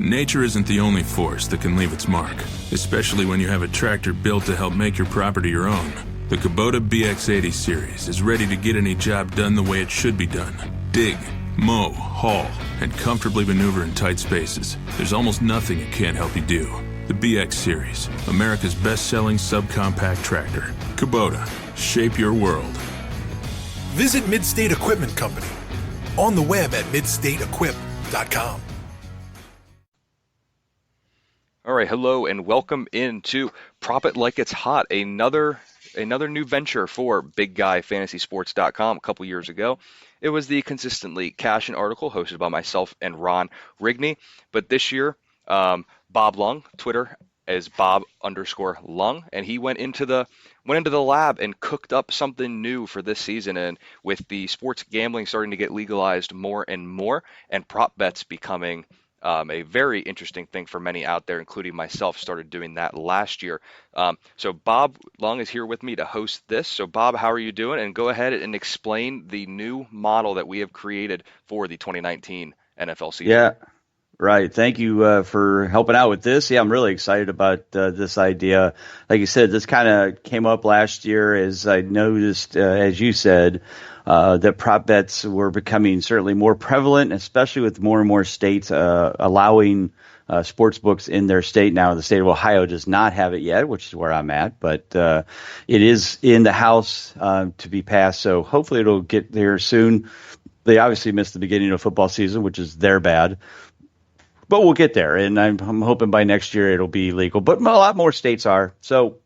Nature isn't the only force that can leave its mark, especially when you have a tractor built to help make your property your own. The Kubota BX80 series is ready to get any job done the way it should be done. Dig, mow, haul, and comfortably maneuver in tight spaces. There's almost nothing it can't help you do. The BX series, America's best-selling subcompact tractor. Kubota, shape your world. Visit Midstate Equipment Company on the web at midstateequip.com. All right, hello and welcome into Prop It Like It's Hot, another new venture for BigGuyFantasySports.com a couple years ago. It was the Consistently Cashin' article hosted by myself and Ron Rigney, but this year, Bob Lung, Twitter is Bob_Lung, and he went into the lab and cooked up something new for this season. And with the sports gambling starting to get legalized more and more, and prop bets becoming a very interesting thing for many out there, including myself, started doing that last year. So Bob Lung is here with me to host this. So Bob, how are you doing? And go ahead and explain the new model that we have created for the 2019 NFL season. Yeah, right. Thank you for helping out with this. Yeah, I'm really excited about this idea. Like you said, this kind of came up last year as I noticed, as you said, that prop bets were becoming certainly more prevalent, especially with more and more states allowing sports books in their state. Now, the state of Ohio does not have it yet, which is where I'm at, but it is in the House to be passed, so hopefully it'll get there soon. They obviously missed the beginning of football season, which is their bad, but we'll get there, and I'm hoping by next year it'll be legal, but a lot more states are. So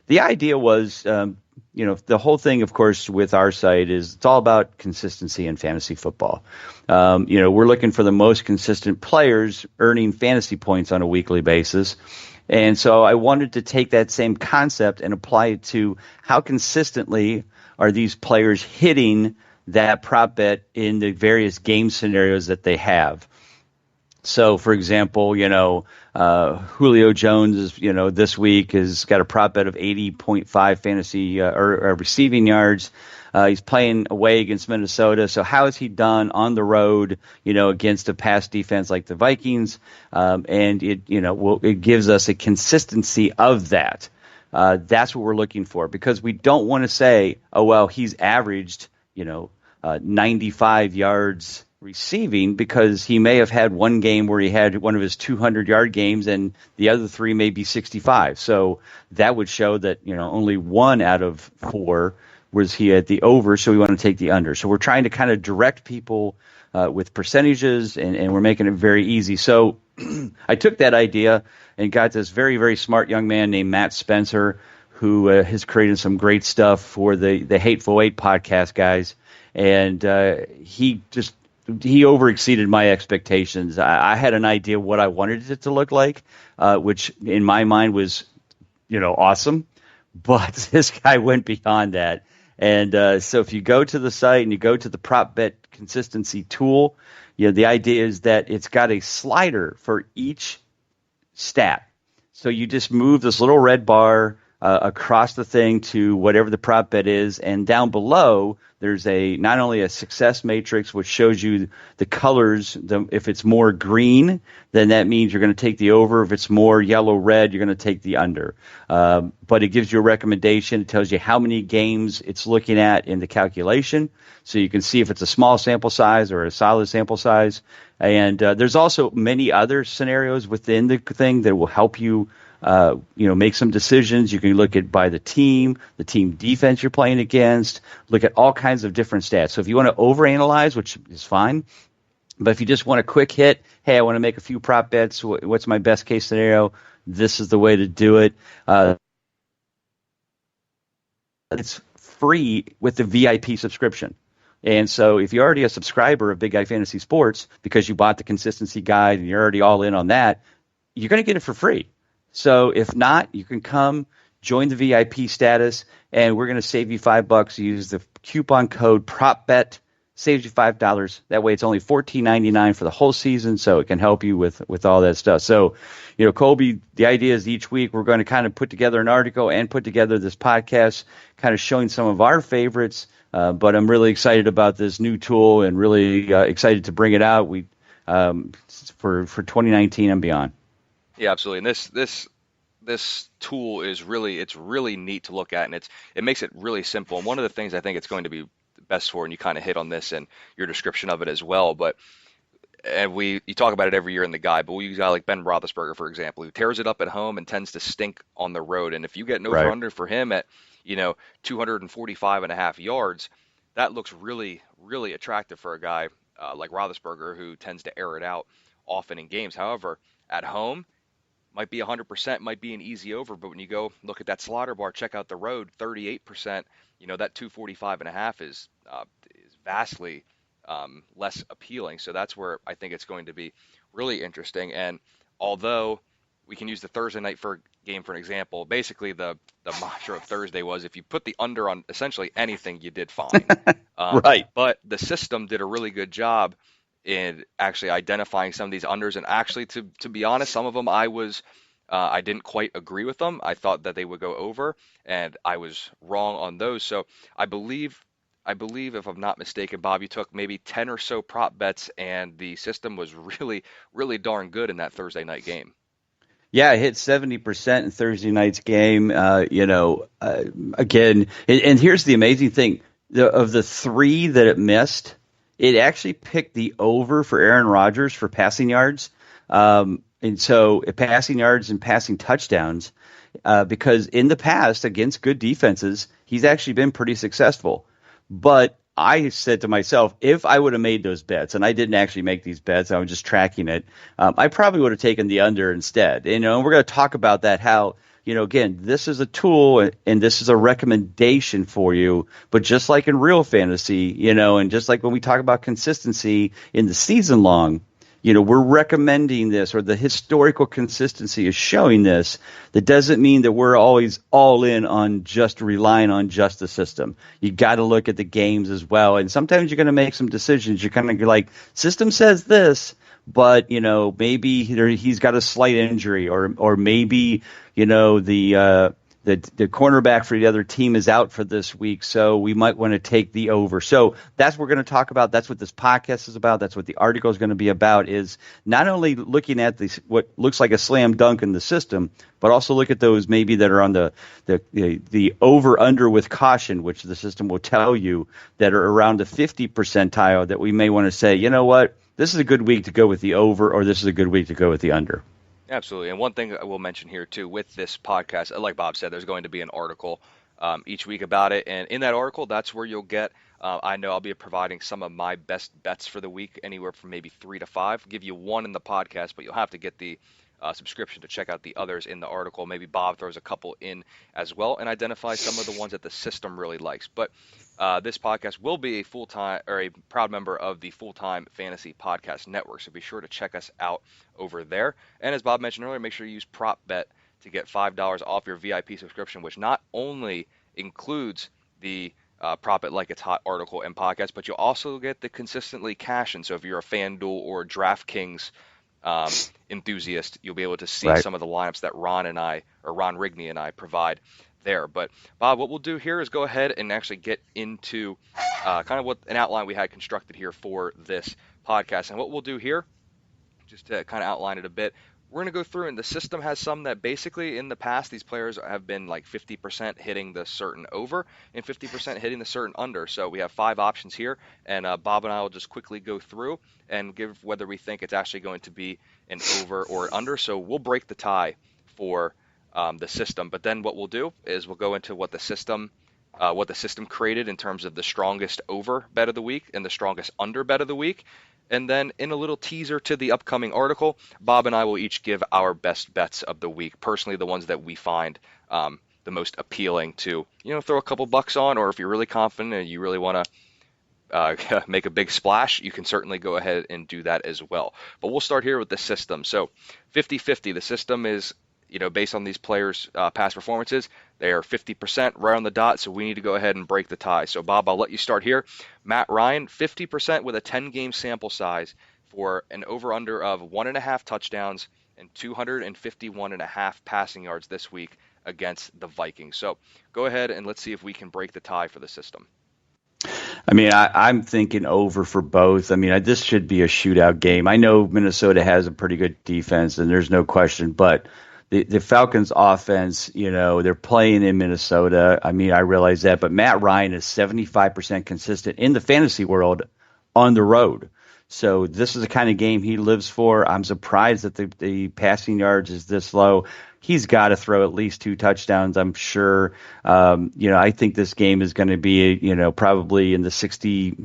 the idea was the whole thing, of course, with our site is it's all about consistency in fantasy football. We're looking for the most consistent players earning fantasy points on a weekly basis. And so I wanted to take that same concept and apply it to how consistently are these players hitting that prop bet in the various game scenarios that they have. So, for example, Julio Jones is, this week has got a prop bet of 80.5 fantasy or receiving yards. He's playing away against Minnesota. So how has he done on the road, against a pass defense like the Vikings? And it gives us a consistency of that. That's what we're looking for, because we don't want to say, oh, well, he's averaged, 95 yards receiving, because he may have had one game where he had one of his 200-yard games and the other three may be 65. So that would show that, only one out of four was he at the over, so we want to take the under. So we're trying to kind of direct people with percentages, and we're making it very easy. So I took that idea and got this very, very smart young man named Matt Spencer, who has created some great stuff for the Hateful Eight podcast guys. And he over-exceeded my expectations. I had an idea what I wanted it to look like, which in my mind was, awesome. But this guy went beyond that. And so if you go to the site and you go to the prop bet consistency tool, the idea is that it's got a slider for each stat. So you just move this little red bar across the thing to whatever the prop bet is, and down below there's not only a success matrix which shows you the colors. If it's more green, then that means you're going to take the over. If it's more yellow red, you're going to take the under. But it gives you a recommendation. It tells you how many games it's looking at in the calculation, so you can see if it's a small sample size or a solid sample size. And there's also many other scenarios within the thing that will help you make some decisions. You can look at by the team defense you're playing against, look at all kinds of different stats. So if you want to overanalyze, which is fine, but if you just want a quick hit, hey, I want to make a few prop bets, what's my best case scenario? This is the way to do it. It's free with the VIP subscription. And so if you're already a subscriber of Big Guy Fantasy Sports because you bought the consistency guide and you're already all in on that, you're going to get it for free. So if not, you can come join the VIP status, and we're going to save you $5. Use the coupon code PROPBET, saves you $5. That way it's only $14.99 for the whole season, so it can help you with all that stuff. So, Colby, the idea is each week we're going to kind of put together an article and put together this podcast kind of showing some of our favorites, but I'm really excited about this new tool and really excited to bring it out. for 2019 and beyond. Yeah, absolutely. And this tool is really neat to look at, and it makes it really simple. And one of the things I think it's going to be best for, and you kind of hit on this in your description of it as well, but and you talk about it every year in the guide, but we use a guy like Ben Roethlisberger, for example, who tears it up at home and tends to stink on the road. And if you get an over under for him at 245 and a half yards, that looks really attractive for a guy like Roethlisberger, who tends to air it out often in games. However, at home, might be 100%, might be an easy over, but when you go look at that slaughter bar, check out the road, 38%, that 245 and a half is vastly less appealing. So that's where I think it's going to be really interesting. And although we can use the Thursday night game for an example, basically the mantra of Thursday was if you put the under on essentially anything, you did fine. Right. But the system did a really good job in actually identifying some of these unders, and actually, to be honest, some of them I didn't quite agree with them. I thought that they would go over, and I was wrong on those. So I believe, if I'm not mistaken, Bob, you took maybe 10 or so prop bets, and the system was really darn good in that Thursday night game. Yeah, I hit 70% in Thursday night's game. Again, and here's the amazing thing: of the three that it missed, it actually picked the over for Aaron Rodgers for passing yards. And so passing yards and passing touchdowns, because in the past against good defenses, he's actually been pretty successful. But I said to myself, if I would have made those bets, and I didn't actually make these bets, I was just tracking it, I probably would have taken the under instead. And we're going to talk about that, how, again, this is a tool and this is a recommendation for you. But just like in real fantasy, and just like when we talk about consistency in the season long, we're recommending this, or the historical consistency is showing this. That doesn't mean that we're always all in on just relying on just the system. You got to look at the games as well. And sometimes you're going to make some decisions. You're kind of like, system says this, but, maybe he's got a slight injury, or maybe, the cornerback for the other team is out for this week, so we might want to take the over. So that's what we're going to talk about. That's what this podcast is about. That's what the article is going to be about, is not only looking at what looks like a slam dunk in the system, but also look at those maybe that are on the over-under with caution, which the system will tell you that are around the 50 percentile, that we may want to say, you know what, this is a good week to go with the over, or this is a good week to go with the under. Absolutely. And one thing I will mention here, too, with this podcast, like Bob said, there's going to be an article each week about it. And in that article, that's where you'll get, I know I'll be providing some of my best bets for the week, anywhere from maybe 3 to 5. I'll give you one in the podcast, but you'll have to get the subscription to check out the others in the article. Maybe Bob throws a couple in as well and identify some of the ones that the system really likes. But this podcast will be a proud member of the Full-Time Fantasy Podcast Network, so be sure to check us out over there. And as Bob mentioned earlier, make sure you use PropBet to get $5 off your VIP subscription, which not only includes the Prop It Like It's Hot article and podcast, but you'll also get the Consistently Cash. And so if you're a FanDuel or DraftKings enthusiast, you'll be able to see some of the lineups that Ron Rigney and I provide there. But Bob, what we'll do here is go ahead and actually get into kind of what an outline we had constructed here for this podcast. And what we'll do here, just to kind of outline it a bit, we're going to go through, and the system has some that basically in the past these players have been like 50% hitting the certain over and 50% hitting the certain under. So we have 5 options here, and Bob and I will just quickly go through and give whether we think it's actually going to be an over or an under. So we'll break the tie for the system, but then what we'll do is we'll go into what the system created in terms of the strongest over bet of the week and the strongest under bet of the week. And then in a little teaser to the upcoming article, Bob and I will each give our best bets of the week. Personally, the ones that we find the most appealing to, throw a couple bucks on, or if you're really confident and you really want to make a big splash, you can certainly go ahead and do that as well. But we'll start here with the system. So 50-50, the system is, based on these players' past performances, they are 50% right on the dot, so we need to go ahead and break the tie. So, Bob, I'll let you start here. Matt Ryan, 50% with a 10-game sample size for an over-under of 1.5 touchdowns and 251.5 passing yards this week against the Vikings. So, go ahead and let's see if we can break the tie for the system. I mean, I'm thinking over for both. I mean, this should be a shootout game. I know Minnesota has a pretty good defense, and there's no question, but the Falcons' offense, they're playing in Minnesota. I mean, I realize that, but Matt Ryan is 75% consistent in the fantasy world on the road. So this is the kind of game he lives for. I'm surprised that the passing yards is this low. He's got to throw at least 2 touchdowns, I'm sure. I think this game is going to be, probably in the 60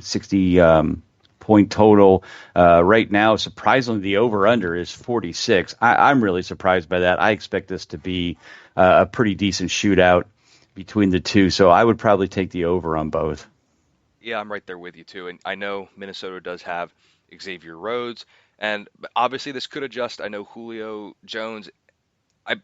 point total. Right now, surprisingly, the over-under is 46. I'm really surprised by that. I expect this to be a pretty decent shootout between the two. So I would probably take the over on both. Yeah, I'm right there with you too. And I know Minnesota does have Xavier Rhodes, and obviously this could adjust. I know Julio Jones,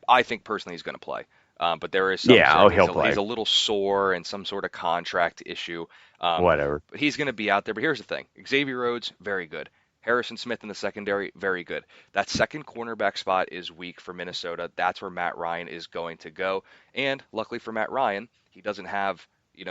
I think personally he's going to play. But there is some he'll play. He's a little sore and some sort of contract issue. Whatever. But he's going to be out there. But here's the thing. Xavier Rhodes, very good. Harrison Smith in the secondary, very good. That second cornerback spot is weak for Minnesota. That's where Matt Ryan is going to go. And luckily for Matt Ryan, he doesn't have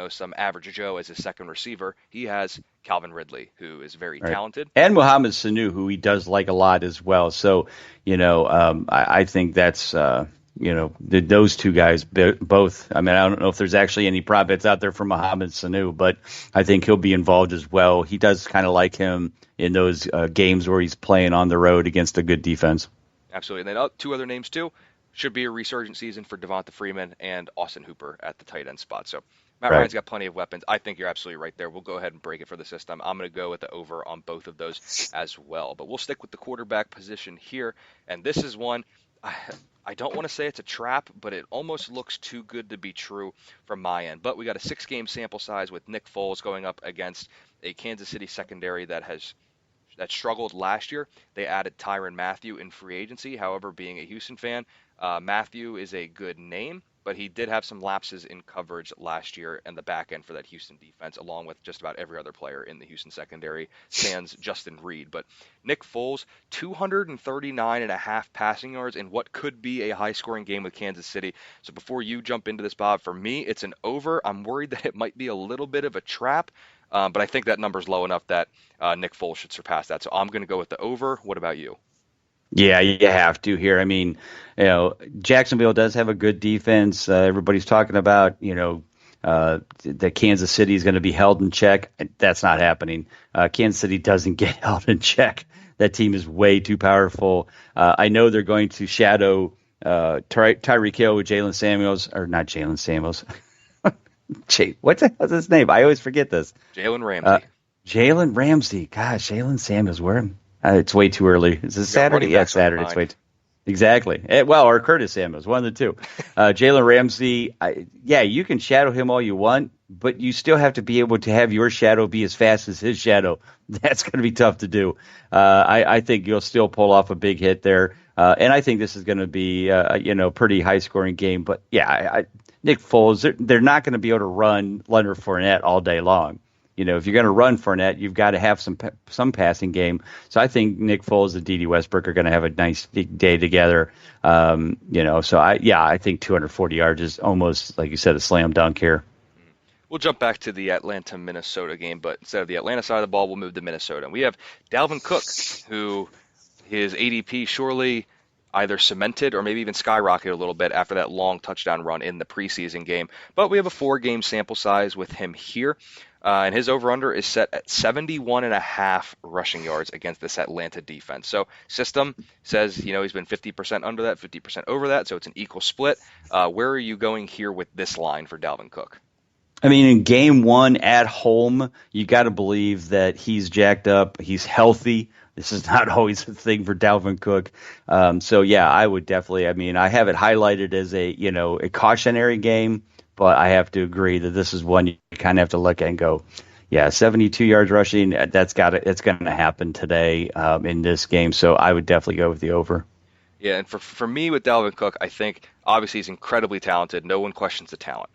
some average Joe as his second receiver. He has Calvin Ridley, who is very talented. And Mohamed Sanu, who he does like a lot as well. So, I think that's, those two guys both. I mean, I don't know if there's actually any prop bets out there for Mohamed Sanu, but I think he'll be involved as well. He does kind of like him in those games where he's playing on the road against a good defense. Absolutely. And then 2 other names, too. Should be a resurgent season for Devonta Freeman and Austin Hooper at the tight end spot. So Matt Ryan's got plenty of weapons. I think you're absolutely right there. We'll go ahead and break it for the system. I'm going to go with the over on both of those as well. But we'll stick with the quarterback position here. And this is one, I don't want to say it's a trap, but it almost looks too good to be true from my end. But we got a 6-game sample size with Nick Foles going up against a Kansas City secondary that struggled last year. They added Tyrann Mathieu in free agency. However, being a Houston fan, Mathieu is a good name, but he did have some lapses in coverage last year and the back end for that Houston defense, along with just about every other player in the Houston secondary, sans Justin Reed. But Nick Foles, 239.5 passing yards in what could be a high-scoring game with Kansas City. So before you jump into this, Bob, for me, it's an over. I'm worried that it might be a little bit of a trap, but I think that number's low enough that Nick Foles should surpass that. So I'm going to go with the over. What about you? Yeah, you have to here. I mean, Jacksonville does have a good defense. Everybody's talking about, that Kansas City is going to be held in check. That's not happening. Kansas City doesn't get held in check. That team is way too powerful. I know they're going to shadow Tyreek Hill with Jalen Samuels, or not Jalen Samuels. What the hell's his name? I always forget this. Jalen Ramsey. Jalen Ramsey. Gosh, Jalen Samuels. Where? It's way too early. Is this Saturday? Yeah, Saturday. It's way too. Exactly. Or Curtis Samuels, one of the two. Jalen Ramsey, you can shadow him all you want, but you still have to be able to have your shadow be as fast as his shadow. That's going to be tough to do. I think you'll still pull off a big hit there. And I think this is going to be, pretty high-scoring game. But, Nick Foles, they're not going to be able to run Leonard Fournette all day long. If you're going to run Fournette, you've got to have some passing game. So I think Nick Foles and D.D. Westbrook are going to have a nice day together. So I think 240 yards is almost, like you said, a slam dunk here. We'll jump back to the Atlanta-Minnesota game, but instead of the Atlanta side of the ball, we'll move to Minnesota. And we have Dalvin Cook, who his ADP surely either cemented or maybe even skyrocketed a little bit after that long touchdown run in the preseason game. But we have a 4-game sample size with him here. And his over-under is set at 71.5 rushing yards against this Atlanta defense. So system says, he's been 50% under that, 50% over that, so it's an equal split. Where are you going here with this line for Dalvin Cook? I mean, in game 1 at home, you got to believe that he's jacked up, he's healthy. This is not always a thing for Dalvin Cook. I would definitely, I have it highlighted as a cautionary game. But I have to agree that this is one you kind of have to look at and go, 72 yards rushing. It's going to happen today in this game. So I would definitely go with the over. Yeah, and for me with Dalvin Cook, I think obviously he's incredibly talented. No one questions the talent.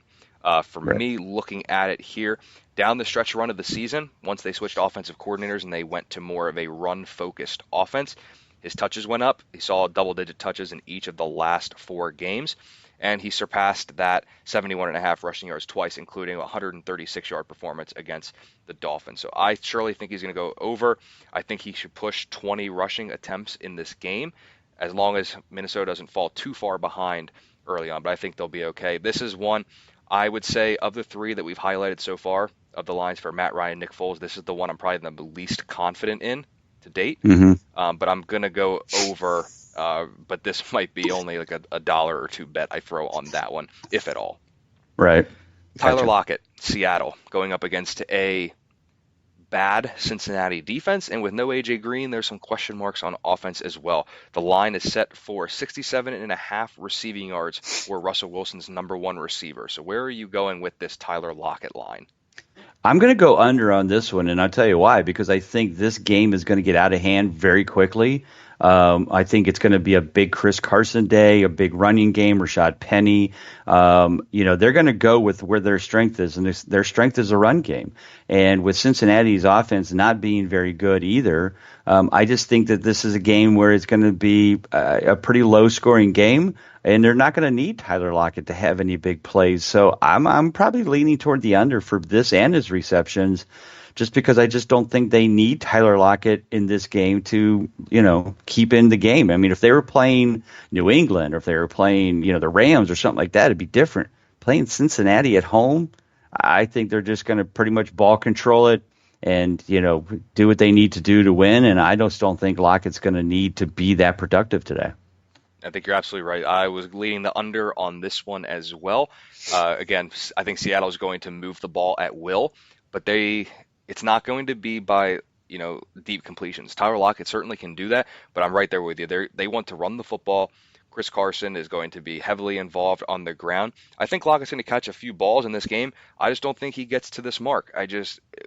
Me, looking at it here, down the stretch run of the season, once they switched offensive coordinators and they went to more of a run-focused offense, his touches went up. He saw double-digit touches in each of the last 4 games. and he surpassed that 71.5 rushing yards twice, including a 136-yard performance against the Dolphins. So I surely think he's going to go over. I think he should push 20 rushing attempts in this game, as long as Minnesota doesn't fall too far behind early on, but I think they'll be okay. This is one, I would say, of the three that we've highlighted so far, of the lines for Matt Ryan, Nick Foles, this is the one I'm probably the least confident in to date. But I'm going to go over, but this might be only like a dollar or two bet I throw on that one, if at all. Right. Tyler Gotcha. Lockett, Seattle, going up against a bad Cincinnati defense, and with no A.J. Green, there's some question marks on offense as well. The line is set for 67.5 receiving yards for Russell Wilson's number one receiver. So where are you going with this Tyler Lockett line? I'm going to go under on this one, and I'll tell you why. Because I think this game is going to get out of hand very quickly. I think it's going to be a big Chris Carson day, a big running game, Rashad Penny. They're going to go with where their strength is, and their strength is a run game. And with Cincinnati's offense not being very good either, I just think that this is a game where it's going to be a pretty low-scoring game, and they're not going to need Tyler Lockett to have any big plays. So I'm probably leaning toward the under for this and his receptions, just because I just don't think they need Tyler Lockett in this game to, keep in the game. I mean, if they were playing New England or if they were playing, the Rams or something like that, it'd be different. Playing Cincinnati at home, I think they're just going to pretty much ball control it and, do what they need to do to win. And I just don't think Lockett's going to need to be that productive today. I think you're absolutely right. I was leading the under on this one as well. Again, I think Seattle is going to move the ball at will, but it's not going to be by deep completions. Tyler Lockett certainly can do that, but I'm right there with you. They want to run the football. Chris Carson is going to be heavily involved on the ground. I think Lockett's going to catch a few balls in this game. I just don't think he gets to this mark.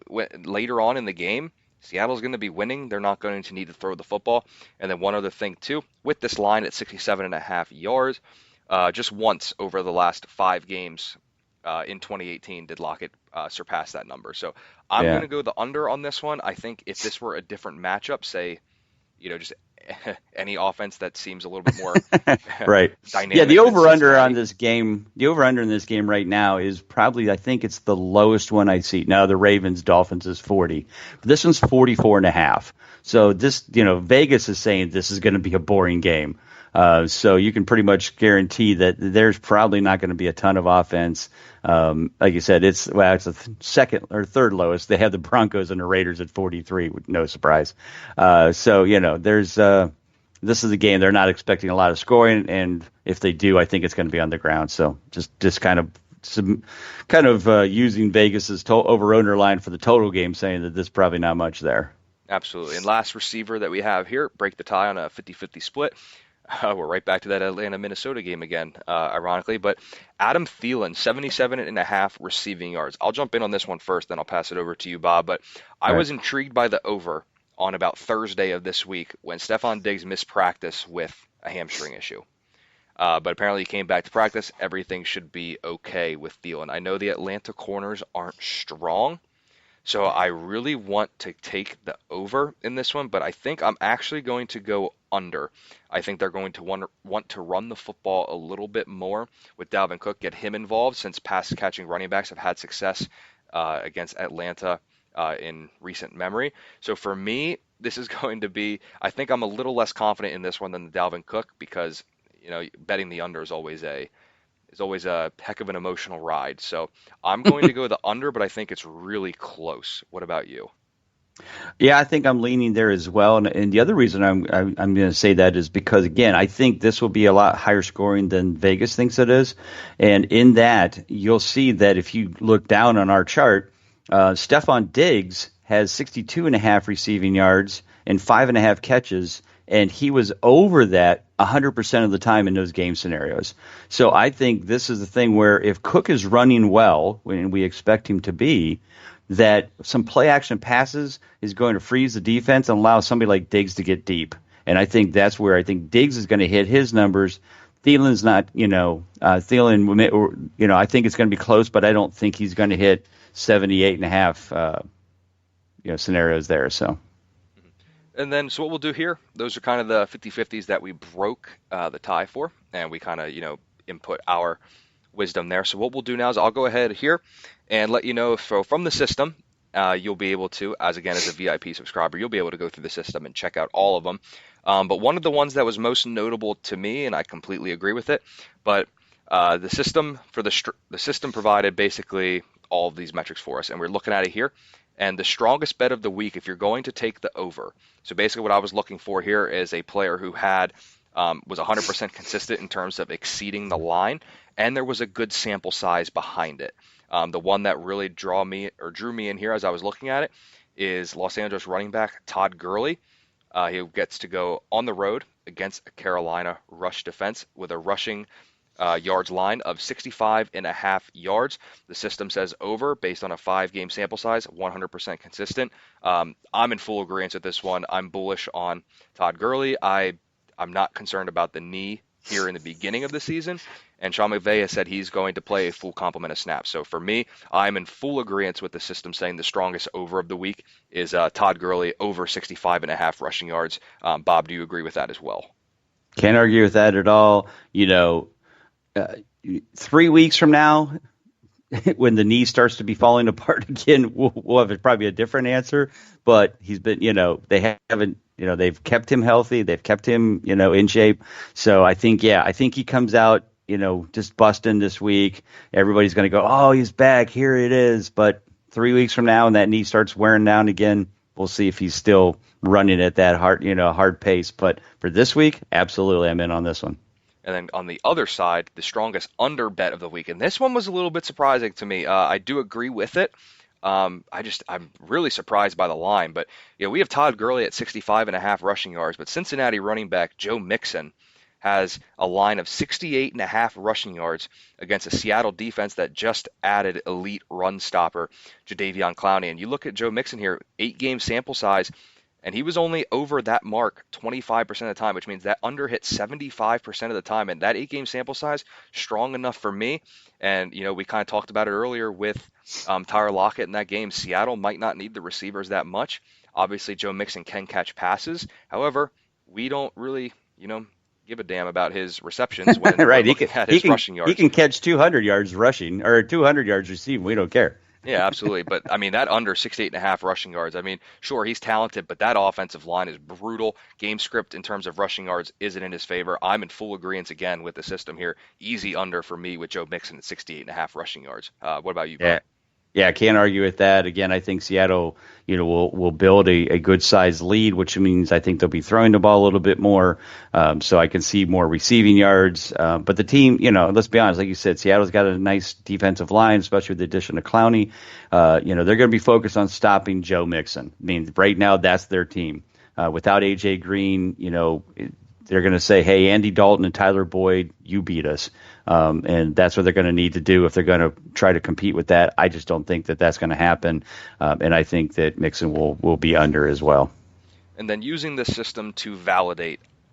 Later on in the game, Seattle's going to be winning. They're not going to need to throw the football. And then one other thing, too, with this line at 67.5 yards, just once over the last 5 games in 2018 did Lockett surpass that number. So I'm going to go the under on this one. I think if this were a different matchup, say, just any offense that seems a little bit more right. dynamic. Yeah, the over-under on this game, the over-under in this game right now is probably, I think it's the lowest one I see. Now the Ravens-Dolphins is 40. But this one's 44.5. So this, Vegas is saying this is going to be a boring game. So you can pretty much guarantee that there's probably not going to be a ton of offense. Like you said, it's the second or third lowest. They have the Broncos and the Raiders at 43, no surprise. This is a game they're not expecting a lot of scoring, and if they do, I think it's going to be on the ground. So just kind of using Vegas's over-under line for the total game, saying that there's probably not much there. Absolutely. And last receiver that we have here, break the tie on a 50-50 split. We're right back to that Atlanta-Minnesota game again, ironically. But Adam Thielen, 77.5 receiving yards. I'll jump in on this one first, then I'll pass it over to you, Bob. But I was intrigued by the over on about Thursday of this week when Stephon Diggs missed practice with a hamstring issue. But apparently he came back to practice. Everything should be okay with Thielen. I know the Atlanta corners aren't strong, so I really want to take the over in this one, but I think I'm actually going to go under. I think they're going to want to run the football a little bit more with Dalvin Cook, get him involved, since pass-catching running backs have had success against Atlanta in recent memory. So for me, this is going to be, I think I'm a little less confident in this one than the Dalvin Cook, because betting the under is always a heck of an emotional ride. So I'm going to go the under, but I think it's really close. What about you? Yeah, I think I'm leaning there as well. And the other reason I'm going to say that is because, again, I think this will be a lot higher scoring than Vegas thinks it is. And in that, you'll see that if you look down on our chart, Stephon Diggs has 62.5 receiving yards and 5.5 catches, and he was over that 100% of the time in those game scenarios. So I think this is the thing where if Cook is running well, when we expect him to be, that some play action passes is going to freeze the defense and allow somebody like Diggs to get deep. And I think that's where I think Diggs is going to hit his numbers. Thielen's not, Thielen, I think it's going to be close, but I don't think he's going to hit 78.5, scenarios there. So. And then, so what we'll do here, those are kind of the 50-50s that we broke the tie for, and we kind of, input our wisdom there. So what we'll do now is I'll go ahead here and let you know. So from the system, you'll be able to, as a VIP subscriber, you'll be able to go through the system and check out all of them. But one of the ones that was most notable to me, and I completely agree with it, but the system provided basically all of these metrics for us, and we're looking at it here. And the strongest bet of the week, if you're going to take the over, so basically what I was looking for here is a player who was 100% consistent in terms of exceeding the line, and there was a good sample size behind it. The one that really drew me in here as I was looking at it is Los Angeles running back Todd Gurley. He gets to go on the road against a Carolina rush defense with a rushing yards line of 65.5 yards. The system says over based on a 5-game sample size, 100% consistent. I'm in full agreement with this one. I'm bullish on Todd Gurley. I'm not concerned about the knee here in the beginning of the season, and Sean McVay has said he's going to play a full complement of snaps. So for me, I'm in full agreement with the system saying the strongest over of the week is Todd Gurley over 65.5 rushing yards. Bob, do you agree with that as well? Can't argue with that at all. 3 weeks from now, when the knee starts to be falling apart again, we'll have probably a different answer. But he's been, they haven't, they've kept him healthy. They've kept him, in shape. So I think he comes out, just busting this week. Everybody's going to go, oh, he's back. Here it is. But 3 weeks from now, and that knee starts wearing down again, we'll see if he's still running at that hard pace. But for this week, absolutely, I'm in on this one. And then on the other side, the strongest under bet of the week. And this one was a little bit surprising to me. I do agree with it. I'm really surprised by the line. But we have Todd Gurley at 65.5 rushing yards. But Cincinnati running back Joe Mixon has a line of 68.5 rushing yards against a Seattle defense that just added elite run stopper Jadeveon Clowney. And you look at Joe Mixon here, 8-game sample size, and he was only over that mark 25% of the time, which means that under hit 75% of the time. And that 8-game sample size, strong enough for me. And, we kind of talked about it earlier with Tyler Lockett in that game. Seattle might not need the receivers that much. Obviously, Joe Mixon can catch passes. However, we don't really, give a damn about his receptions when right. looking at his rushing yards. He can catch 200 yards rushing or 200 yards receiving. We don't care. Yeah, absolutely. But, that under 68.5 rushing yards, sure, he's talented, but that offensive line is brutal. Game script in terms of rushing yards isn't in his favor. I'm in full agreement again with the system here. Easy under for me with Joe Mixon at 68.5 rushing yards. What about you, Bob? Yeah, I can't argue with that. Again, I think Seattle, will build a good sized lead, which means I think they'll be throwing the ball a little bit more. So I can see more receiving yards. But the team, let's be honest, like you said, Seattle's got a nice defensive line, especially with the addition of Clowney. They're going to be focused on stopping Joe Mixon. Right now that's their team. Without AJ Green, they're going to say, hey, Andy Dalton and Tyler Boyd, you beat us. And that's what they're going to need to do if they're going to try to compete with that. I just don't think that that's going to happen. And I think that Mixon will be under as well. And then using the system to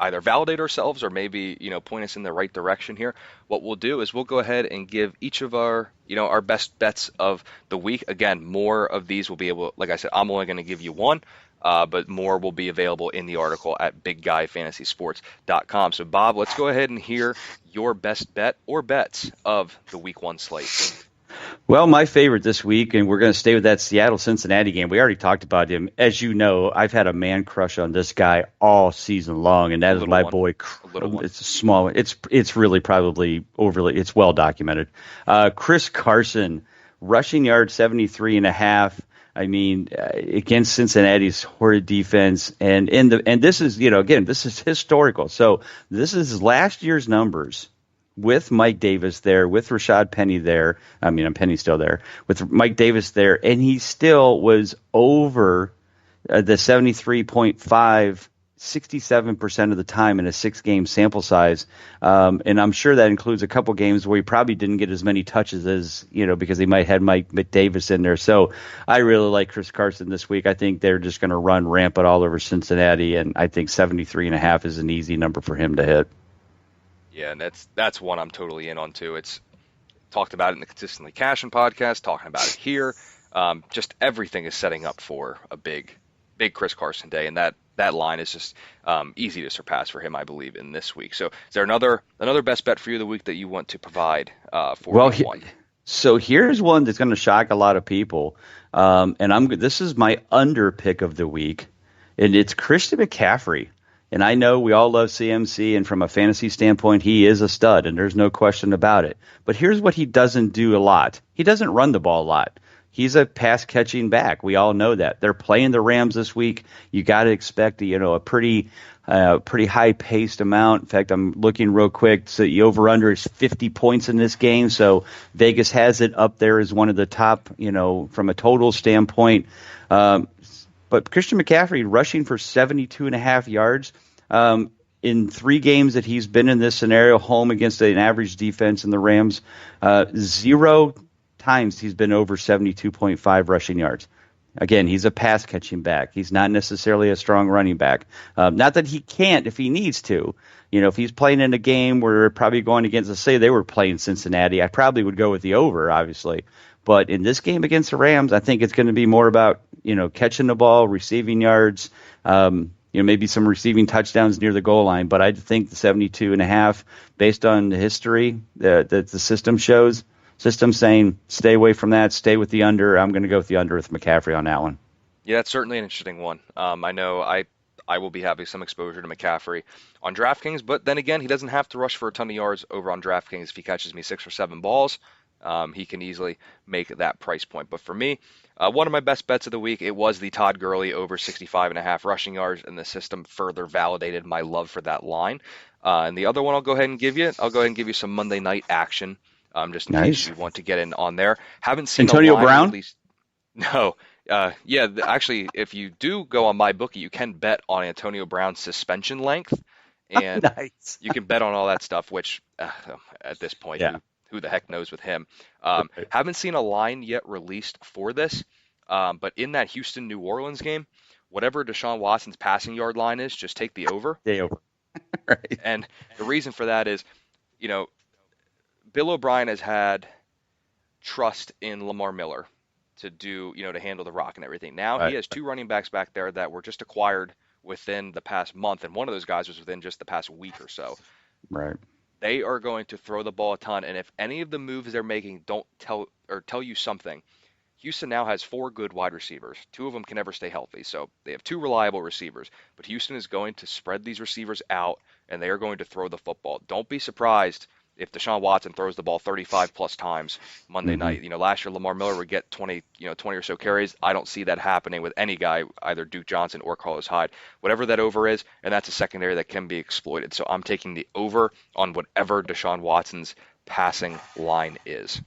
either validate ourselves or maybe, point us in the right direction here. What we'll do is we'll go ahead and give each of our best bets of the week. Again, more of these will be able, like I said, I'm only going to give you one. But more will be available in the article at bigguyfantasysports.com. So, Bob, let's go ahead and hear your best bet or bets of the Week 1 slate. Well, my favorite this week, and we're going to stay with that Seattle-Cincinnati game. We already talked about him. As you know, I've had a man crush on this guy all season long, and that is my boy. It's a small one. It's really probably overly. It's well documented. Chris Carson, rushing yard 73.5. Against Cincinnati's horrid defense, and this is, again, this is historical. So this is last year's numbers with Mike Davis there, with Rashad Penny there. Penny's still there with Mike Davis there, and he still was over the 73.5. 67% of the time in a 6-game sample size. And I'm sure that includes a couple games where he probably didn't get as many touches as, because he might have Mike Davis in there. So I really like Chris Carson this week. I think they're just going to run rampant all over Cincinnati. And I think 73.5 is an easy number for him to hit. Yeah, and that's one I'm totally in on too. It's talked about it in the Consistently Cashing podcast, talking about it here. Just everything is setting up for a big Chris Carson day. And that that line is just easy to surpass for him, I believe, in this week. So, is there another best bet for you of the week that you want to provide for Well, week one? so here's one that's going to shock a lot of people, and this is my under pick of the week, and it's Christian McCaffrey. And I know we all love CMC, and from a fantasy standpoint, he is a stud, and there's no question about it. But here's what he doesn't do a lot: he doesn't run the ball a lot. He's a pass catching back. We all know that. They're playing the Rams this week. You got to expect a pretty high paced amount. In fact, I'm looking real quick. So the over under is 50 points in this game. So Vegas has it up there as one of the top, from a total standpoint. But Christian McCaffrey rushing for 72.5 yards. In 3 games that he's been in this scenario, home against an average defense in the Rams, 0 times he's been over 72.5 rushing yards. Again, he's a pass catching back. He's not necessarily a strong running back. Not that he can't if he needs to. If he's playing in a game where they're probably going against, let's say they were playing Cincinnati, I probably would go with the over, obviously. But in this game against the Rams, I think it's going to be more about, catching the ball, receiving yards, maybe some receiving touchdowns near the goal line. But I think the 72.5, based on the history that the system shows, system saying stay away from that, stay with the under. I'm going to go with the under with McCaffrey on that one. Yeah, that's certainly an interesting one. I know I will be having some exposure to McCaffrey on DraftKings, but then again, he doesn't have to rush for a ton of yards over on DraftKings. If he catches me 6 or 7 balls, he can easily make that price point. But for me, one of my best bets of the week, it was the Todd Gurley over 65.5 rushing yards, and the system further validated my love for that line. And the other one I'll go ahead and give you some Monday night action, just in case you want to get in on there. Haven't seen Antonio a line Brown? released. No. Actually, if you do go on MyBookie, you can bet on Antonio Brown's suspension length, and Nice. you can bet on all that stuff, which at this point, Yeah. who the heck knows with him. Right. Haven't seen a line yet released for this, but in that Houston-New Orleans game, whatever Deshaun Watson's passing yard line is, just take the over. Day over. Right. And the reason for that is, Bill O'Brien has had trust in Lamar Miller to to handle the rock and everything. Now he has 2 running backs back there that were just acquired within the past month, and one of those guys was within just the past week or so. Right. They are going to throw the ball a ton, and if any of the moves they're making don't tell you something, Houston now has 4 good wide receivers. 2 of them can never stay healthy, so they have 2 reliable receivers. But Houston is going to spread these receivers out, and they are going to throw the football. Don't be surprised if Deshaun Watson throws the ball 35 plus times Monday night. Last year Lamar Miller would get 20 or so carries. I don't see that happening with any guy, either Duke Johnson or Carlos Hyde. Whatever that over is, and that's a secondary that can be exploited. So I'm taking the over on whatever Deshaun Watson's passing line is.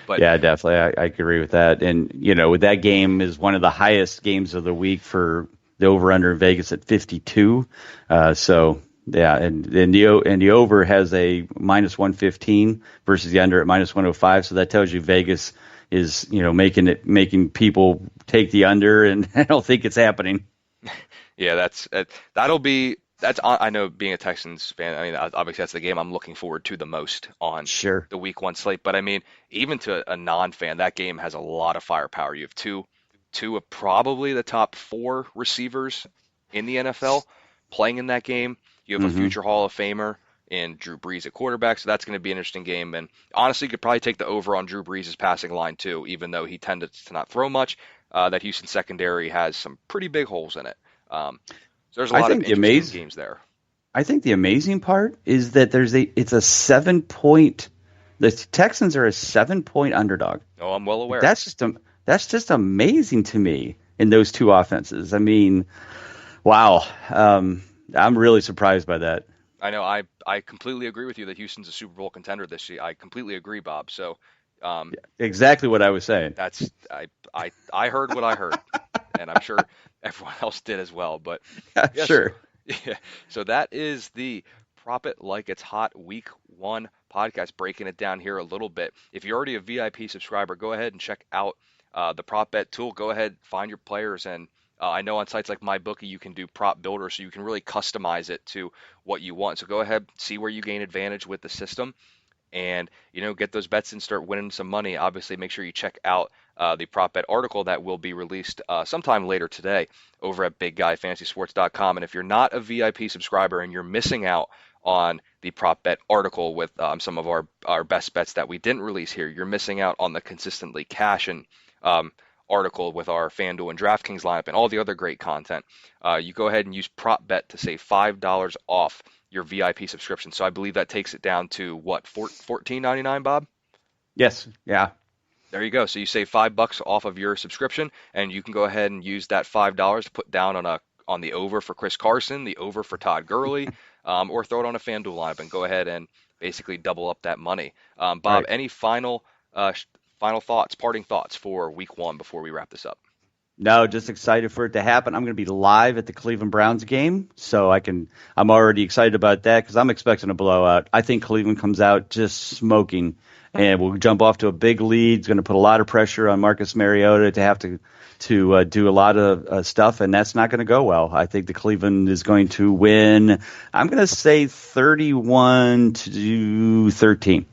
But yeah, definitely. I agree with that. And, with that game is one of the highest games of the week for the over-under in Vegas at 52. Yeah, and the over has a minus 115 versus the under at minus 105. So that tells you Vegas is, making people take the under, and I don't think it's happening. Yeah, I know, being a Texans fan, I mean, obviously that's the game I'm looking forward to the most on the week 1 slate. But I mean, even to a non-fan, that game has a lot of firepower. You have two of probably the top 4 receivers in the NFL playing in that game. You have a future Hall of Famer in Drew Brees at quarterback, so that's going to be an interesting game. And honestly, you could probably take the over on Drew Brees' passing line too, even though he tended to not throw much. That Houston secondary has some pretty big holes in it. So there's a lot of interesting games there. I think the amazing part is that it's a 7-point. The Texans are a 7-point underdog. Oh, I'm well aware. That's just amazing to me in those 2 offenses. I mean, wow. I'm really surprised by that. I know. I completely agree with you that Houston's a Super Bowl contender this year. I completely agree, Bob. So, exactly what I was saying. That's I heard what I heard, and I'm sure everyone else did as well. But yeah, sure. So that is the Prop It Like It's Hot Week 1 podcast, breaking it down here a little bit. If you're already a VIP subscriber, go ahead and check out the Prop Bet tool. Go ahead, find your players, and I know on sites like MyBookie you can do prop builder, so you can really customize it to what you want. So go ahead, see where you gain advantage with the system, and, get those bets and start winning some money. Obviously, make sure you check out the prop bet article that will be released sometime later today over at bigguyfantasysports.com. And if you're not a VIP subscriber and you're missing out on the prop bet article with some of our best bets that we didn't release here, you're missing out on the consistently cashing article with our FanDuel and DraftKings lineup and all the other great content. You go ahead and use prop bet to save $5 off your VIP subscription. So I believe that takes it down to what, $14.99, Bob? Yes. Yeah. There you go. So you save $5 off of your subscription, and you can go ahead and use that $5 to put down on the over for Chris Carson, the over for Todd Gurley, or throw it on a FanDuel lineup and go ahead and basically double up that money. Bob, Right. any final thoughts, parting thoughts for week 1 before we wrap this up? No, just excited for it to happen. I'm going to be live at the Cleveland Browns game, so I'm already excited about that because I'm expecting a blowout. I think Cleveland comes out just smoking, and we'll jump off to a big lead. It's going to put a lot of pressure on Marcus Mariota to have to do a lot of stuff, and that's not going to go well. I think the Cleveland is going to win. I'm going to say 31-13.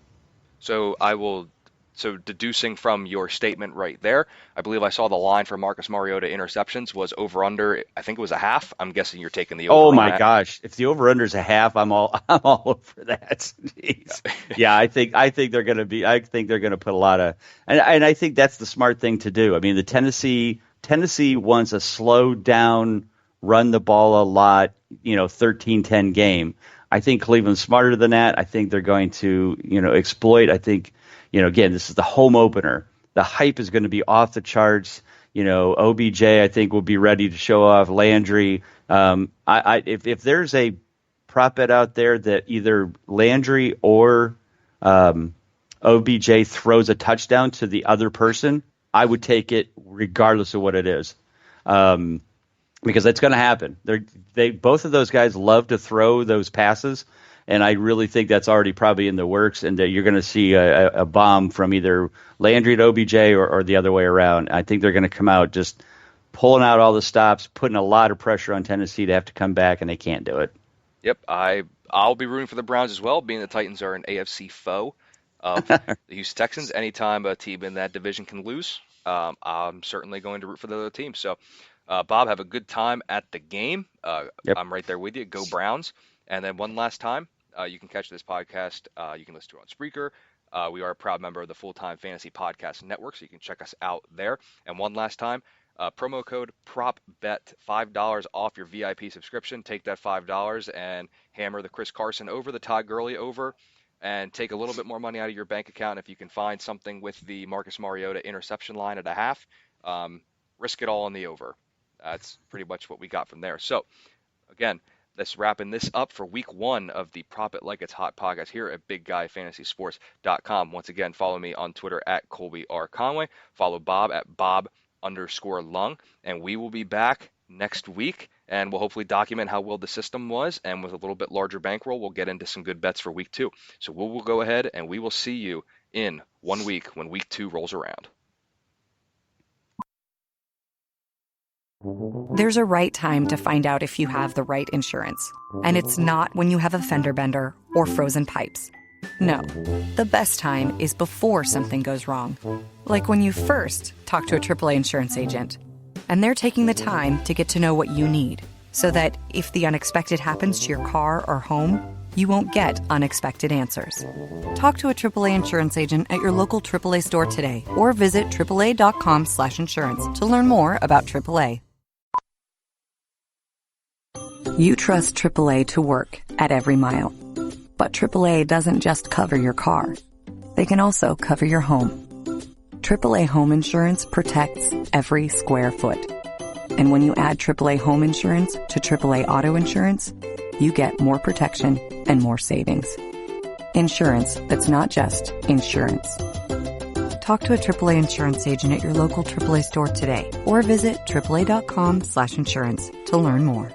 So deducing from your statement right there, I believe I saw the line for Marcus Mariota interceptions was over under. I think it was a half. I'm guessing you're taking the over. Oh my gosh! If the over under is a half, I'm all over that. Jeez. Yeah, I think they're going to put a lot of, and I think that's the smart thing to do. I mean, the Tennessee wants a slow down, run the ball a lot, 13-10 game. I think Cleveland's smarter than that. I think they're going to, exploit. I think. Again, this is the home opener. The hype is going to be off the charts. OBJ, I think, will be ready to show off. Landry. If there's a prop bet out there that either Landry or OBJ throws a touchdown to the other person, I would take it regardless of what it is, because it's going to happen. Both of those guys love to throw those passes. And I really think that's already probably in the works, and that you're going to see a bomb from either Landry to OBJ or the other way around. I think they're going to come out just pulling out all the stops, putting a lot of pressure on Tennessee to have to come back, and they can't do it. Yep, I'll be rooting for the Browns as well, being the Titans are an AFC foe of the Houston Texans. Anytime a team in that division can lose, I'm certainly going to root for the other team. So, Bob, have a good time at the game. Yep. I'm right there with you. Go Browns. And then one last time, you can catch this podcast. You can listen to it on Spreaker. We are a proud member of the Full-Time Fantasy Podcast Network, so you can check us out there. And one last time, promo code PROPBET, $5 off your VIP subscription. Take that $5 and hammer the Chris Carson over, the Todd Gurley over, and take a little bit more money out of your bank account. If you can find something with the Marcus Mariota interception line at a half, risk it all on the over. That's pretty much what we got from there. So, again, that's wrapping this up for week 1 of the Prop It Like It's Hot podcast here at BigGuyFantasySports.com. Once again, follow me on Twitter at Colby R. Conway. Follow Bob at Bob_Lung. And we will be back next week, and we'll hopefully document how well the system was. And with a little bit larger bankroll, we'll get into some good bets for week 2. So we'll go ahead and we will see you in 1 week when week 2 rolls around. There's a right time to find out if you have the right insurance. And it's not when you have a fender bender or frozen pipes. No, the best time is before something goes wrong. Like when you first talk to a AAA insurance agent. And they're taking the time to get to know what you need. So that if the unexpected happens to your car or home, you won't get unexpected answers. Talk to a AAA insurance agent at your local AAA store today. Or visit AAA.com/insurance to learn more about AAA. You trust AAA to work at every mile. But AAA doesn't just cover your car. They can also cover your home. AAA Home Insurance protects every square foot. And when you add AAA Home Insurance to AAA Auto Insurance, you get more protection and more savings. Insurance that's not just insurance. Talk to a AAA insurance agent at your local AAA store today. Or visit AAA.com/insurance to learn more.